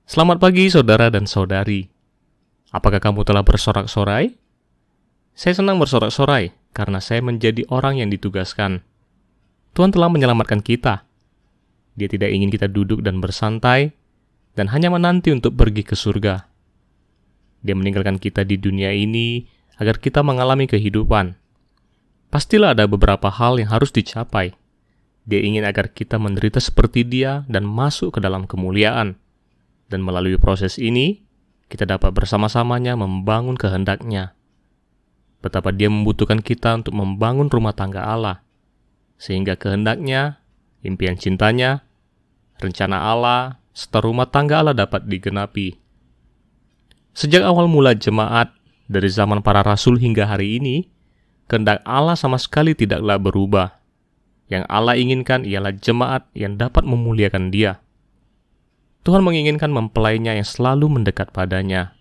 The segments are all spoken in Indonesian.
Selamat pagi saudara dan saudari. Apakah kamu telah bersorak-sorai? Saya senang bersorak-sorai karena saya menjadi orang yang ditugaskan. Tuhan telah menyelamatkan kita. Dia tidak ingin kita duduk dan bersantai dan hanya menanti untuk pergi ke surga. Dia meninggalkan kita di dunia ini agar kita mengalami kehidupan. Pastilah ada beberapa hal yang harus dicapai. Dia ingin agar kita menderita seperti Dia dan masuk ke dalam kemuliaan. Dan melalui proses ini, kita dapat bersama-samanya membangun kehendak-Nya. Betapa Dia membutuhkan kita untuk membangun rumah tangga Allah, sehingga kehendak-Nya, impian cintanya, rencana Allah, serta rumah tangga Allah dapat digenapi. Sejak awal mula jemaat, dari zaman para rasul hingga hari ini, kehendak Allah sama sekali tidaklah berubah. Yang Allah inginkan ialah jemaat yang dapat memuliakan Dia. Tuhan menginginkan mempelainya yang selalu mendekat padanya.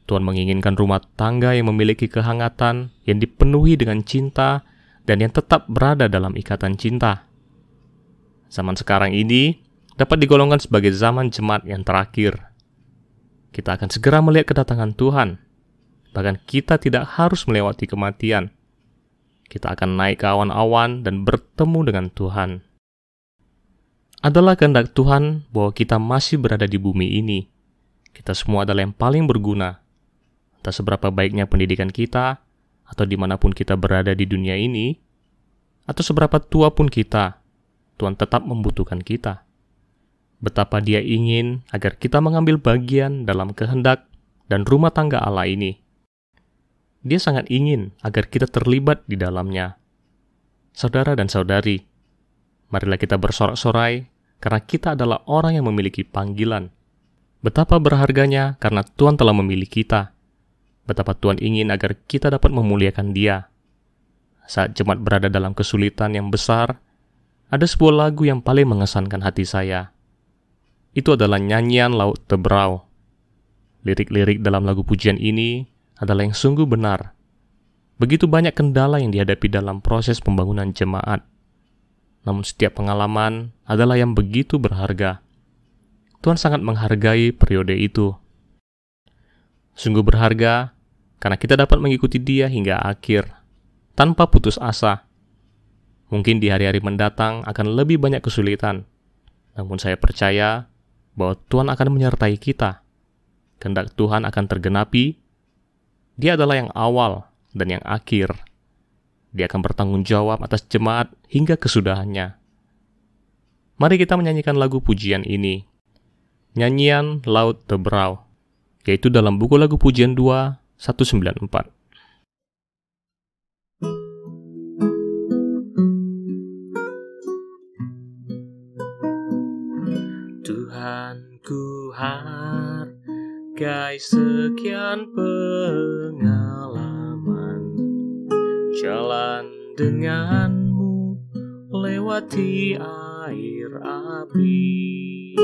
Tuhan menginginkan rumah tangga yang memiliki kehangatan, yang dipenuhi dengan cinta, dan yang tetap berada dalam ikatan cinta. Zaman sekarang ini dapat digolongkan sebagai zaman jemaat yang terakhir. Kita akan segera melihat kedatangan Tuhan. Bahkan kita tidak harus melewati kematian. Kita akan naik ke awan-awan dan bertemu dengan Tuhan. Adalah kehendak Tuhan bahwa kita masih berada di bumi ini. Kita semua adalah yang paling berguna. Entah seberapa baiknya pendidikan kita, atau dimanapun kita berada di dunia ini, atau seberapa tua pun kita, Tuhan tetap membutuhkan kita. Betapa Dia ingin agar kita mengambil bagian dalam kehendak dan rumah tangga Allah ini. Dia sangat ingin agar kita terlibat di dalamnya. Saudara dan saudari, marilah kita bersorak-sorai karena kita adalah orang yang memiliki panggilan. Betapa berharganya karena Tuhan telah memilih kita. Betapa Tuhan ingin agar kita dapat memuliakan Dia. Saat jemaat berada dalam kesulitan yang besar, ada sebuah lagu yang paling mengesankan hati saya. Itu adalah nyanyian Laut Teberau. Lirik-lirik dalam lagu pujian ini adalah yang sungguh benar. Begitu banyak kendala yang dihadapi dalam proses pembangunan jemaat. Namun setiap pengalaman adalah yang begitu berharga. Tuhan sangat menghargai periode itu. Sungguh berharga karena kita dapat mengikuti Dia hingga akhir, tanpa putus asa. Mungkin di hari-hari mendatang akan lebih banyak kesulitan, namun saya percaya bahwa Tuhan akan menyertai kita. Kehendak Tuhan akan tergenapi. Dia adalah yang awal dan yang akhir. Dia akan bertanggung jawab atas jemaat hingga kesudahannya. Mari kita menyanyikan lagu pujian ini. Nyanyian Laut Teberau, yaitu dalam buku lagu pujian 2, 194. Tuhan, ku hargai sekian pengalaman, jalan denganmu lewati air api.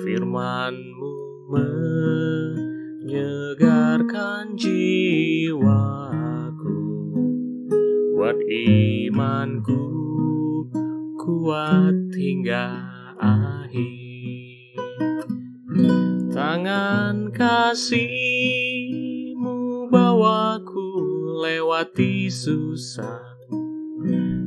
Firman-Mu menyegarkan jiwaku, buat imanku kuat hingga akhir. Tangan kasih-Mu bawaku lewati susah,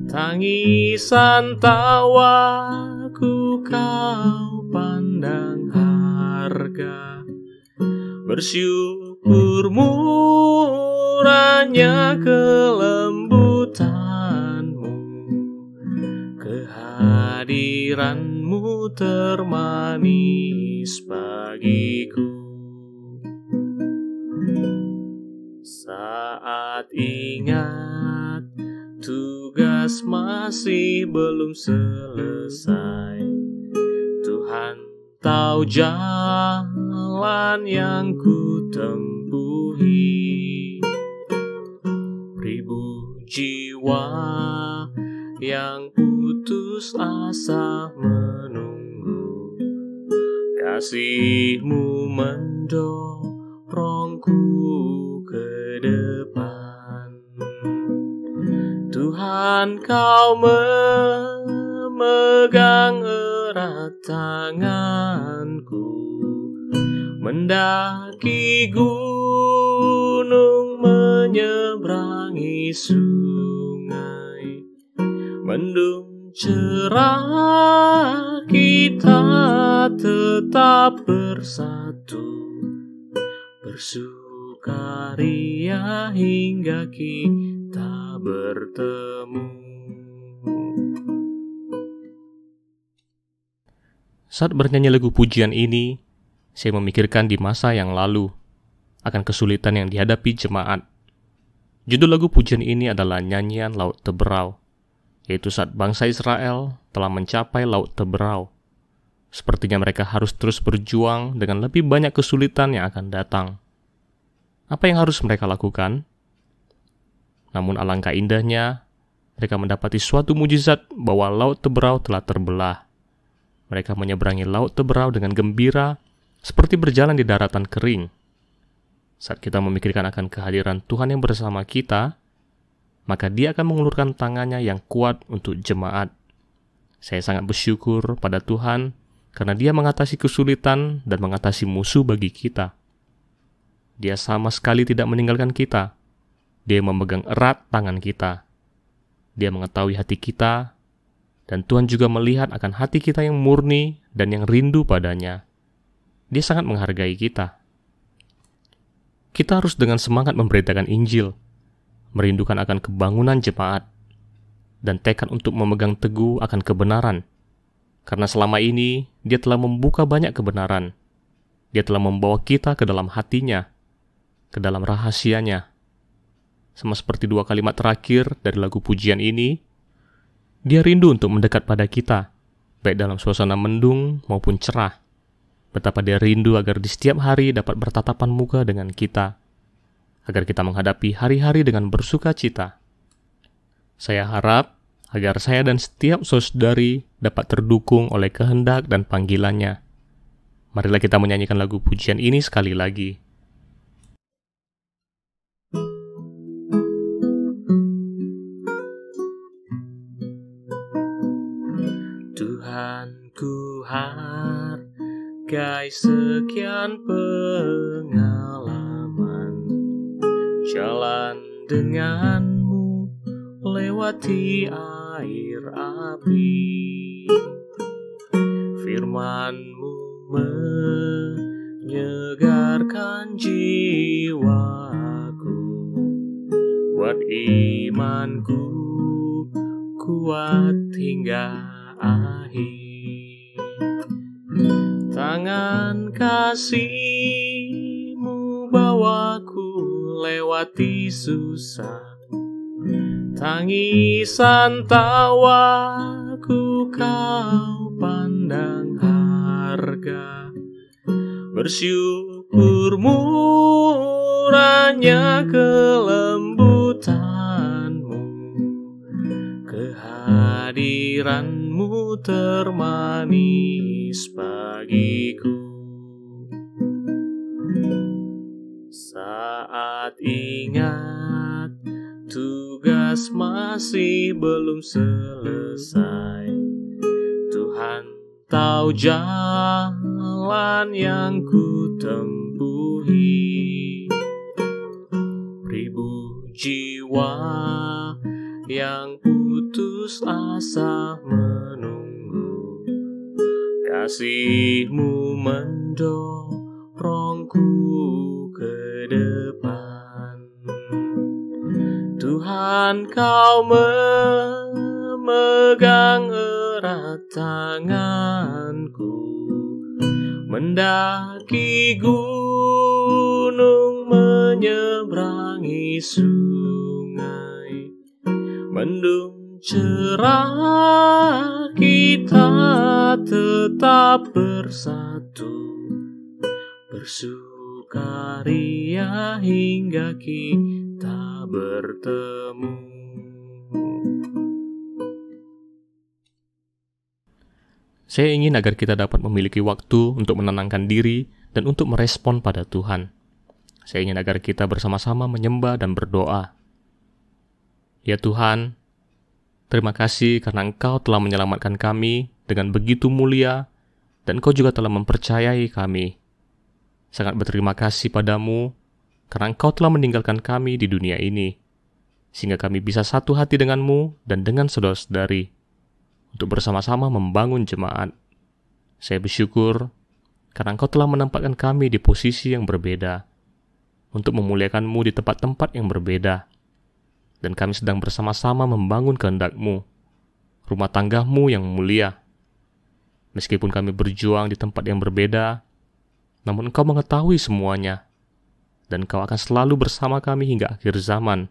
tangisan tawaku Kau pandang harga. Bersyukur murahnya kelembutan-Mu, kehadiran-Mu termanis bagiku. Saat ingat tugas masih belum selesai, Tuhan tahu jalan yang ku tempuhi. Ribu jiwa yang putus asa menunggu, kasih-Mu mendorongku ke depan. Tuhan, Kau memegang erat tanganku, mendaki gunung, menyeberangi sungai. Mendung cerah, kita tetap bersatu, bersukaria hingga kita bertemu. Saat bernyanyi lagu pujian ini, saya memikirkan di masa yang lalu akan kesulitan yang dihadapi jemaat. Judul lagu pujian ini adalah Nyanyian Laut Teberau, yaitu saat bangsa Israel telah mencapai Laut Teberau. Sepertinya mereka harus terus berjuang dengan lebih banyak kesulitan yang akan datang. Apa yang harus mereka lakukan? Namun alangkah indahnya, mereka mendapati suatu mujizat bahwa Laut Teberau telah terbelah. Mereka menyeberangi Laut Teberau dengan gembira, seperti berjalan di daratan kering. Saat kita memikirkan akan kehadiran Tuhan yang bersama kita, maka Dia akan mengulurkan tangannya yang kuat untuk jemaat. Saya sangat bersyukur pada Tuhan karena Dia mengatasi kesulitan dan mengatasi musuh bagi kita. Dia sama sekali tidak meninggalkan kita. Dia memegang erat tangan kita. Dia mengetahui hati kita, dan Tuhan juga melihat akan hati kita yang murni dan yang rindu padanya. Dia sangat menghargai kita. Kita harus dengan semangat memberitakan Injil, merindukan akan kebangunan jemaat, dan tekad untuk memegang teguh akan kebenaran. Karena selama ini, Dia telah membuka banyak kebenaran. Dia telah membawa kita ke dalam hatinya, ke dalam rahasianya. Sama seperti dua kalimat terakhir dari lagu pujian ini, Dia rindu untuk mendekat pada kita, baik dalam suasana mendung maupun cerah. Betapa Dia rindu agar di setiap hari dapat bertatapan muka dengan kita, agar kita menghadapi hari-hari dengan bersuka cita. Saya harap agar saya dan setiap saudari dapat terdukung oleh kehendak dan panggilannya. Marilah kita menyanyikan lagu pujian ini sekali lagi. Tuhan, ku hargai sekian pengalaman jalan denganmu, lewati air api. Firman-Mu menyegarkan jiwaku, buat imanku kuat hingga akhir. Tangan kasih-Mu bawaku lewati susah, tangisan tawaku Kau pandang harga. Bersyukur murahnya kelembutan-Mu, kehadiran-Mu termanis bagiku. Saat ingat tugas masih belum selesai, Tuhan tahu jalan yang ku tempuhi. Ribu jiwa yang putus asa menunggu, kasih-Mu mendorongku ke depan. Tuhan, Kau memegang erat tanganku, mendaki gunung, menyeberangi sungai. Mendung cerah, kita tetap bersatu, bersukaria hingga kita bertemu. Saya ingin agar kita dapat memiliki waktu untuk menenangkan diri dan untuk merespon pada Tuhan. Saya ingin agar kita bersama-sama menyembah dan berdoa. Ya Tuhan, terima kasih karena Engkau telah menyelamatkan kami dengan begitu mulia, dan Engkau juga telah mempercayai kami. sangat berterima kasih padamu karena Engkau telah meninggalkan kami di dunia ini, sehingga kami bisa satu hati denganmu dan dengan saudara-saudari untuk bersama-sama membangun jemaat. Saya bersyukur karena Engkau telah menempatkan kami di posisi yang berbeda untuk memuliakan-Mu di tempat-tempat yang berbeda, dan kami sedang bersama-sama membangun kehendak-Mu, rumah tangga-Mu yang mulia. Meskipun kami berjuang di tempat yang berbeda, namun Engkau mengetahui semuanya, dan Engkau akan selalu bersama kami hingga akhir zaman.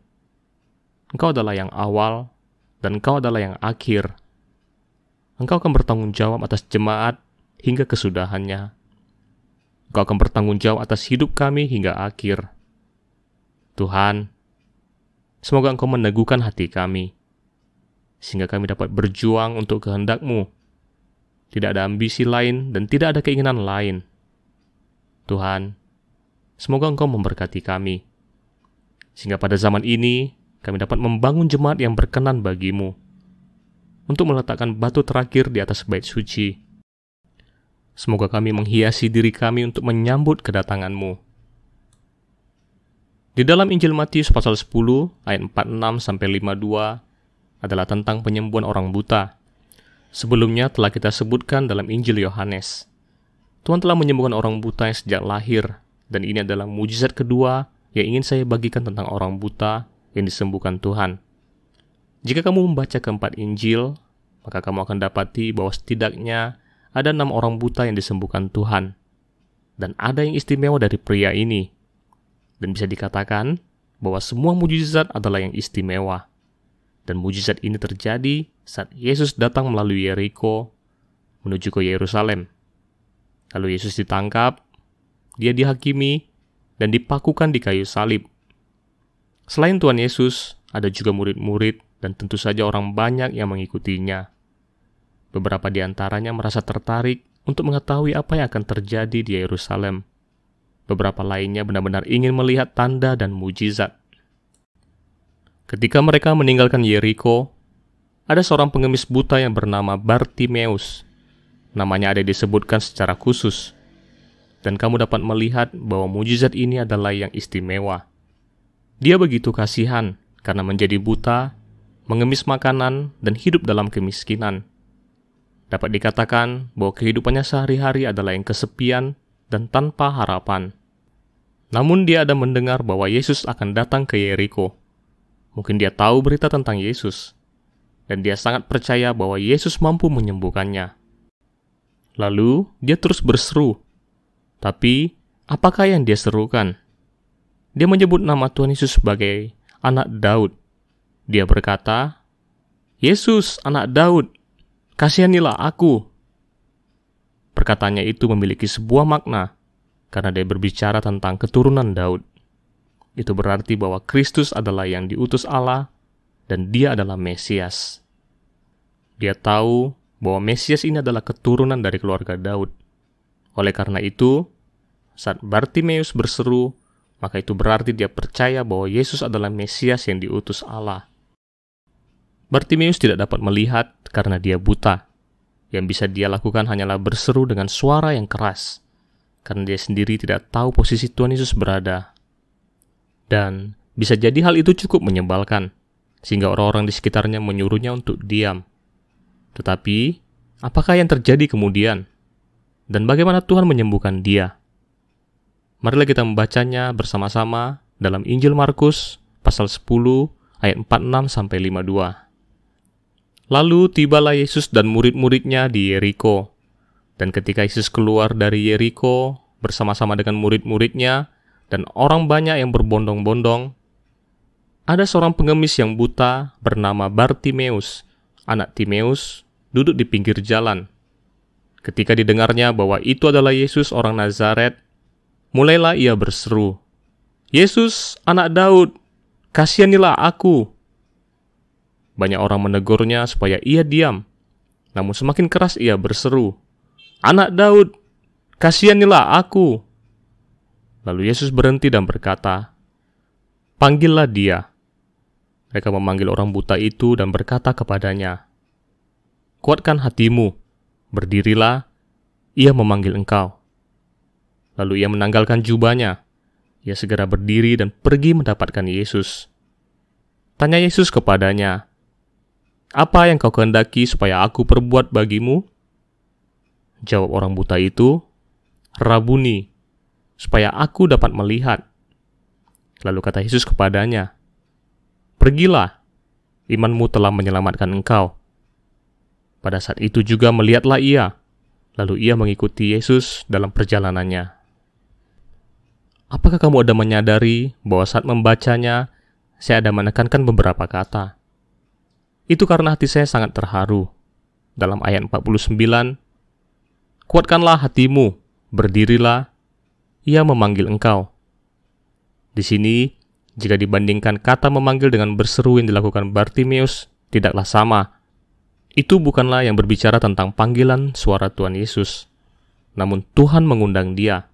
Engkau adalah yang awal, dan Engkau adalah yang akhir. Engkau akan bertanggung jawab atas jemaat hingga kesudahannya. Engkau akan bertanggung jawab atas hidup kami hingga akhir. Tuhan, semoga Engkau meneguhkan hati kami, sehingga kami dapat berjuang untuk kehendak-Mu. Tidak ada ambisi lain dan tidak ada keinginan lain. Tuhan, semoga Engkau memberkati kami, sehingga pada zaman ini kami dapat membangun jemaat yang berkenan bagi-Mu, untuk meletakkan batu terakhir di atas bait suci. Semoga kami menghiasi diri kami untuk menyambut kedatangan-Mu. Di dalam Injil Matius pasal 10 ayat 46-52 adalah tentang penyembuhan orang buta. Sebelumnya telah kita sebutkan dalam Injil Yohanes. Tuhan telah menyembuhkan orang buta yang sejak lahir, dan ini adalah mujizat kedua yang ingin saya bagikan tentang orang buta yang disembuhkan Tuhan. Jika kamu membaca keempat Injil, maka kamu akan dapati bahwa setidaknya ada 6 orang buta yang disembuhkan Tuhan. Dan ada yang istimewa dari pria ini. Dan bisa dikatakan bahwa semua mujizat adalah yang istimewa. Dan mujizat ini terjadi saat Yesus datang melalui Yeriko menuju ke Yerusalem. Lalu Yesus ditangkap, dia dihakimi, dan dipakukan di kayu salib. Selain Tuhan Yesus, ada juga murid-murid dan tentu saja orang banyak yang mengikutinya. Beberapa di antaranya merasa tertarik untuk mengetahui apa yang akan terjadi di Yerusalem. Beberapa lainnya benar-benar ingin melihat tanda dan mujizat. Ketika mereka meninggalkan Yeriko, ada seorang pengemis buta yang bernama Bartimeus. Namanya ada disebutkan secara khusus. Dan kamu dapat melihat bahwa mujizat ini adalah yang istimewa. Dia begitu kasihan karena menjadi buta, mengemis makanan, dan hidup dalam kemiskinan. Dapat dikatakan bahwa kehidupannya sehari-hari adalah yang kesepian dan tanpa harapan. Namun dia ada mendengar bahwa Yesus akan datang ke Yeriko. Mungkin dia tahu berita tentang Yesus, dan dia sangat percaya bahwa Yesus mampu menyembuhkannya. Lalu dia terus berseru. Tapi, apakah yang dia serukan? Dia menyebut nama Tuhan Yesus sebagai anak Daud. Dia berkata, "Yesus, anak Daud, kasihanilah aku." Perkataannya itu memiliki sebuah makna, karena dia berbicara tentang keturunan Daud. Itu berarti bahwa Kristus adalah yang diutus Allah, dan dia adalah Mesias. Dia tahu bahwa Mesias ini adalah keturunan dari keluarga Daud. Oleh karena itu, saat Bartimeus berseru, maka itu berarti dia percaya bahwa Yesus adalah Mesias yang diutus Allah. Bartimeus tidak dapat melihat karena dia buta. Yang bisa dia lakukan hanyalah berseru dengan suara yang keras, karena dia sendiri tidak tahu posisi Tuhan Yesus berada. Dan bisa jadi hal itu cukup menyebalkan, sehingga orang-orang di sekitarnya menyuruhnya untuk diam. Tetapi, apakah yang terjadi kemudian? Dan bagaimana Tuhan menyembuhkan dia? Marilah kita membacanya bersama-sama dalam Injil Markus pasal 10 ayat 46-52. Lalu tibalah Yesus dan murid-muridnya di Yeriko. Dan ketika Yesus keluar dari Yeriko bersama-sama dengan murid-muridnya dan orang banyak yang berbondong-bondong, ada seorang pengemis yang buta bernama Bartimeus, anak Timeus, duduk di pinggir jalan. Ketika didengarnya bahwa itu adalah Yesus orang Nazaret, mulailah ia berseru, "Yesus, anak Daud, kasihanilah aku." Banyak orang menegurnya supaya ia diam, namun semakin keras ia berseru, "Anak Daud, kasihanilah aku." Lalu Yesus berhenti dan berkata, "Panggillah dia." Mereka memanggil orang buta itu dan berkata kepadanya, "Kuatkan hatimu, berdirilah, ia memanggil engkau." Lalu ia menanggalkan jubahnya. Ia segera berdiri dan pergi mendapatkan Yesus. Tanya Yesus kepadanya, "Apa yang kau kehendaki supaya aku perbuat bagimu?" Jawab orang buta itu, "Rabuni, supaya aku dapat melihat." Lalu kata Yesus kepadanya, "Pergilah, imanmu telah menyelamatkan engkau." Pada saat itu juga melihatlah ia, lalu ia mengikuti Yesus dalam perjalanannya. Apakah kamu ada menyadari bahwa saat membacanya, saya ada menekankan beberapa kata? Itu karena hati saya sangat terharu. Dalam ayat 49, "Kuatkanlah hatimu, berdirilah, ia memanggil engkau." Di sini, jika dibandingkan kata memanggil dengan berseru yang dilakukan Bartimeus, tidaklah sama. Itu bukanlah yang berbicara tentang panggilan suara Tuhan Yesus. Namun Tuhan mengundang dia,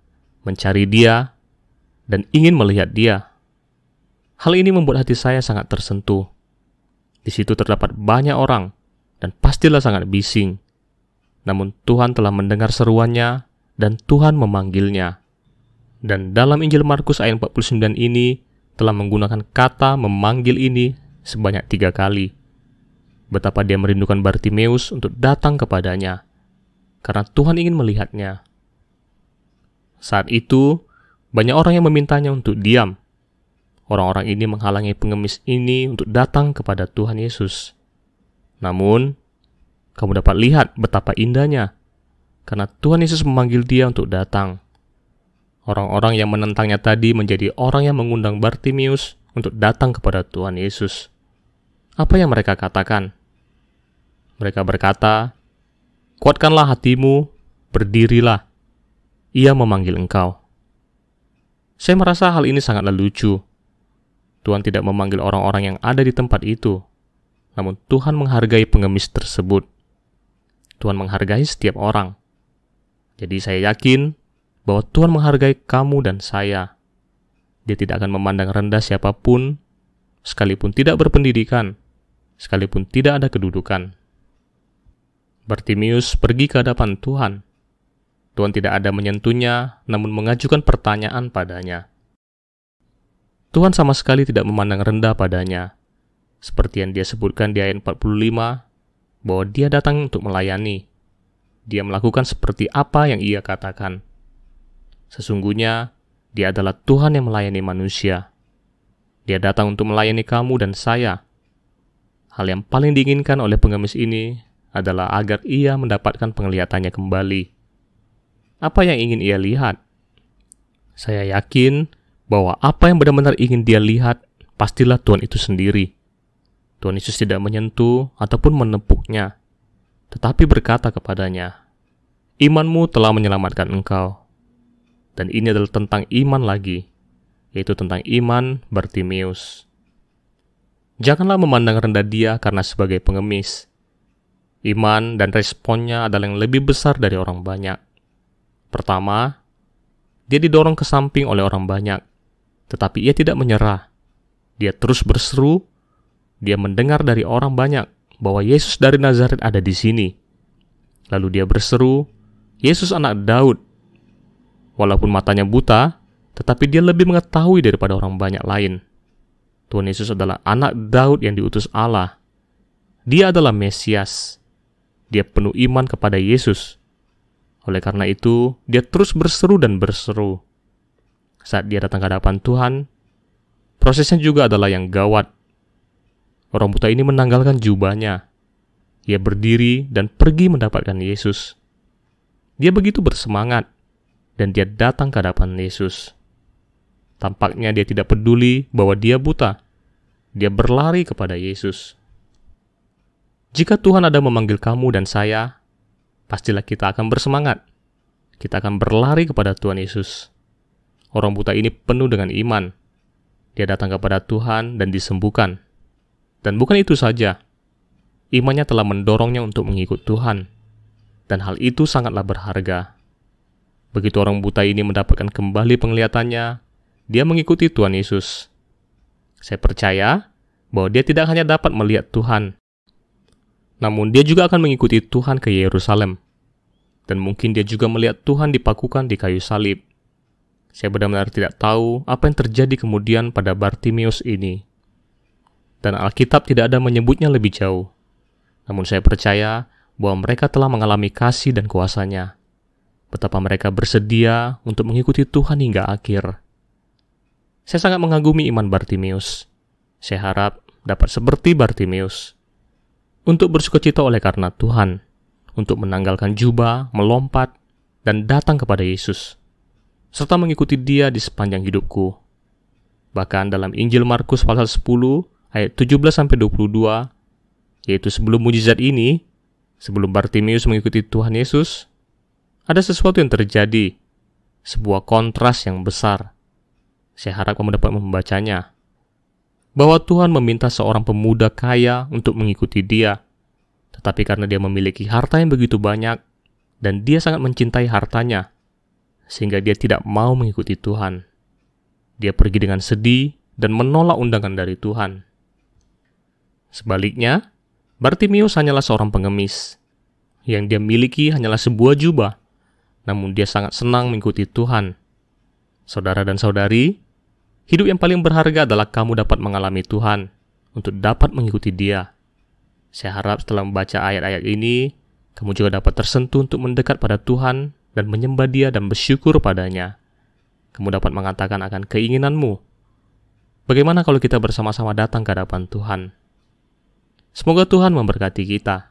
mencari dia, dan ingin melihat dia. Hal ini membuat hati saya sangat tersentuh. Di situ terdapat banyak orang, dan pastilah sangat bising. Namun Tuhan telah mendengar seruannya, dan Tuhan memanggilnya. Dan dalam Injil Markus ayat 49 ini, telah menggunakan kata memanggil ini sebanyak 3 kali. Betapa dia merindukan Bartimeus untuk datang kepadanya, karena Tuhan ingin melihatnya. Saat itu, banyak orang yang memintanya untuk diam. Orang-orang ini menghalangi pengemis ini untuk datang kepada Tuhan Yesus. Namun, kamu dapat lihat betapa indahnya, karena Tuhan Yesus memanggil dia untuk datang. Orang-orang yang menentangnya tadi menjadi orang yang mengundang Bartimeus untuk datang kepada Tuhan Yesus. Apa yang mereka katakan? Mereka berkata, "Kuatkanlah hatimu, berdirilah, ia memanggil engkau." Saya merasa hal ini sangatlah lucu. Tuhan tidak memanggil orang-orang yang ada di tempat itu, namun Tuhan menghargai pengemis tersebut. Tuhan menghargai setiap orang. Jadi saya yakin bahwa Tuhan menghargai kamu dan saya. Dia tidak akan memandang rendah siapapun, sekalipun tidak berpendidikan, sekalipun tidak ada kedudukan. Bartimeus pergi ke hadapan Tuhan. Tuhan tidak ada menyentuhnya, namun mengajukan pertanyaan padanya. Tuhan sama sekali tidak memandang rendah padanya, seperti yang dia sebutkan di ayat 45, bahwa dia datang untuk melayani. Dia melakukan seperti apa yang ia katakan. Sesungguhnya, dia adalah Tuhan yang melayani manusia. Dia datang untuk melayani kamu dan saya. Hal yang paling diinginkan oleh pengemis ini adalah agar ia mendapatkan penglihatannya kembali. Apa yang ingin ia lihat? Saya yakin bahwa apa yang benar-benar ingin dia lihat, pastilah Tuhan itu sendiri. Tuhan Yesus tidak menyentuh ataupun menepuknya, tetapi berkata kepadanya, "Imanmu telah menyelamatkan engkau." Dan ini adalah tentang iman lagi, yaitu tentang iman Bartimeus. Janganlah memandang rendah dia karena sebagai pengemis. Iman dan responnya adalah yang lebih besar dari orang banyak. Pertama, dia didorong ke samping oleh orang banyak, tetapi ia tidak menyerah. Dia terus berseru, dia mendengar dari orang banyak bahwa Yesus dari Nazaret ada di sini. Lalu dia berseru, "Yesus anak Daud." Walaupun matanya buta, tetapi dia lebih mengetahui daripada orang banyak lain. Tuhan Yesus adalah anak Daud yang diutus Allah. Dia adalah Mesias. Dia penuh iman kepada Yesus. Oleh karena itu, dia terus berseru dan berseru. Saat dia datang ke hadapan Tuhan, prosesnya juga adalah yang gawat. Orang buta ini menanggalkan jubahnya. Ia berdiri dan pergi mendapatkan Yesus. Dia begitu bersemangat, dan dia datang ke hadapan Yesus. Tampaknya dia tidak peduli bahwa dia buta. Dia berlari kepada Yesus. Jika Tuhan ada memanggil kamu dan saya, pastilah kita akan bersemangat. Kita akan berlari kepada Tuhan Yesus. Orang buta ini penuh dengan iman. Dia datang kepada Tuhan dan disembuhkan. Dan bukan itu saja. Imannya telah mendorongnya untuk mengikut Tuhan. Dan hal itu sangatlah berharga. Begitu orang buta ini mendapatkan kembali penglihatannya, dia mengikuti Tuhan Yesus. Saya percaya bahwa dia tidak hanya dapat melihat Tuhan, namun dia juga akan mengikuti Tuhan ke Yerusalem. Dan mungkin dia juga melihat Tuhan dipakukan di kayu salib. Saya benar-benar tidak tahu apa yang terjadi kemudian pada Bartimeus ini. Dan Alkitab tidak ada menyebutnya lebih jauh. Namun saya percaya bahwa mereka telah mengalami kasih dan kuasa-Nya. Betapa mereka bersedia untuk mengikuti Tuhan hingga akhir. Saya sangat mengagumi iman Bartimeus. Saya harap dapat seperti Bartimeus. Untuk bersukacita oleh karena Tuhan. Untuk menanggalkan jubah, melompat, dan datang kepada Yesus. Serta mengikuti Dia di sepanjang hidupku. Bahkan dalam Injil Markus pasal 10 ayat 17-22, yaitu sebelum mujizat ini, sebelum Bartimeus mengikuti Tuhan Yesus, ada sesuatu yang terjadi, sebuah kontras yang besar. Saya harap kamu dapat membacanya. Bahwa Tuhan meminta seorang pemuda kaya untuk mengikuti Dia, tetapi karena dia memiliki harta yang begitu banyak, dan dia sangat mencintai hartanya, sehingga dia tidak mau mengikuti Tuhan. Dia pergi dengan sedih dan menolak undangan dari Tuhan. Sebaliknya, Bartimeus hanyalah seorang pengemis. Yang dia miliki hanyalah sebuah jubah, namun dia sangat senang mengikuti Tuhan. Saudara dan saudari, hidup yang paling berharga adalah kamu dapat mengalami Tuhan untuk dapat mengikuti Dia. Saya harap setelah membaca ayat-ayat ini, kamu juga dapat tersentuh untuk mendekat pada Tuhan dan menyembah Dia dan bersyukur padanya. Kamu dapat mengatakan akan keinginanmu. Bagaimana kalau kita bersama-sama datang ke hadapan Tuhan? Semoga Tuhan memberkati kita.